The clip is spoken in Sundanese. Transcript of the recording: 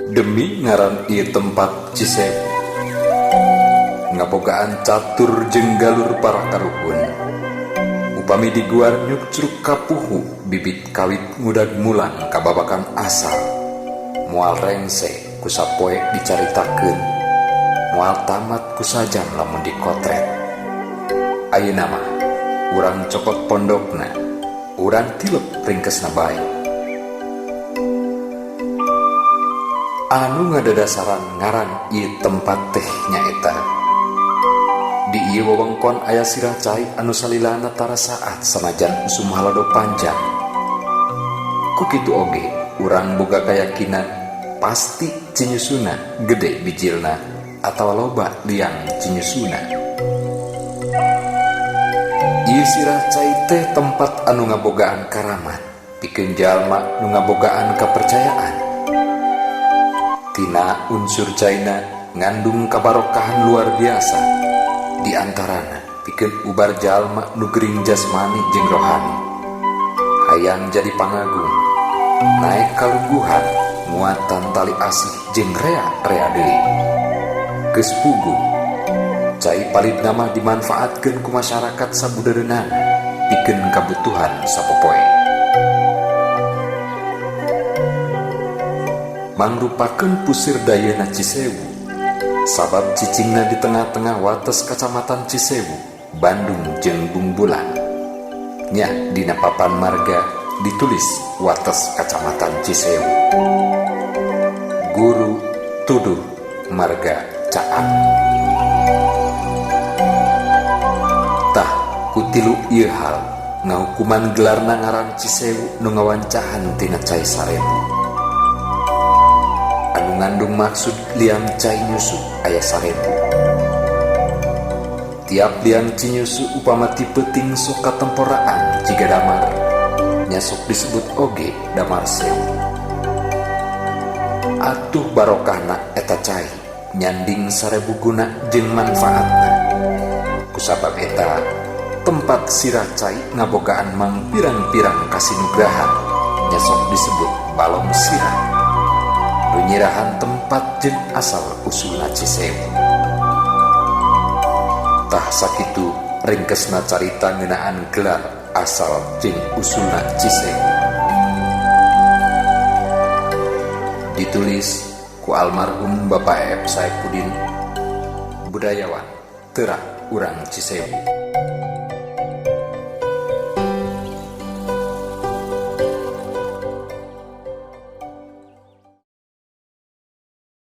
Demi ngaran ieu tempat Cisewu, ngabogaan catur jeung galur para karuhun. Upami diguar nyuk-curug kapuhu bibit kawit ngudag mulan kababakan asal, moal rengse ku sapoe dicaritakeun, moal tamat ku sajam lamun dikotret. Ayeuna mah urang cokot pondokna, urang tilep ringkesna bae. Anu ngadadasaran ngaran ieu tempat teh nyaeta di ieu wewengkon aya sirah cai anu salilana tara saat sanajan usum halado panjang. Ku kitu oge urang boga kayakinan pasti cinyusuna gede bijilna atawa loba liang cinyusuna. Ieu sirah cai teh tempat anu ngabogaan karamat pikeun jalma nu ngabogaan kapercayaan. Tina unsur caina ngandung kabarokahan luar biasa, di antarana pikeun ubar jalma nu gering jasmani jeung rohani, hayang jadi pangagung, naek kalungguhan, muatan tali asih jeung rea-rea deui. Geus pugu, cai palidna mah dimanfaatkeun ku masyarakat sabudareunana pikeun kabutuhan sapopoe. Mangrupakeun pusir dayana Cisewu, sabab cicingna di tengah-tengah wates kacamatan Cisewu, Bandung jeung Bungbulan. Nya dina papan marga ditulis wates kacamatan Cisewu. Guru tuduh marga Caang. Tah kutilu ieu hal ngahukuman gelarna ngaran Cisewu nu ngawancahan tina cai sarebu. Anu ngandung maksud liang cai nyusu aya sarebu. Tiap liang cinyusu upama ti peuting sok katemporaan jiga damar, nya sok disebut oge damar sewu. Atuh barokahna eta cai nyanding sarebu guna jeung manfaatna. Kusabab eta tempat sirah cai ngabogaan mang pirang-pirang kasinugrahan, nya sok disebut balong sirah. Penyerahan tempat jeung asal usulna Cisewu. Tah sakitu ringkesna carita ngeunaan gelar asal jeung usulna Cisewu. Ditulis ku almarhum Bapak F. Saifuddin, budayawan Terang Urang Cisewu.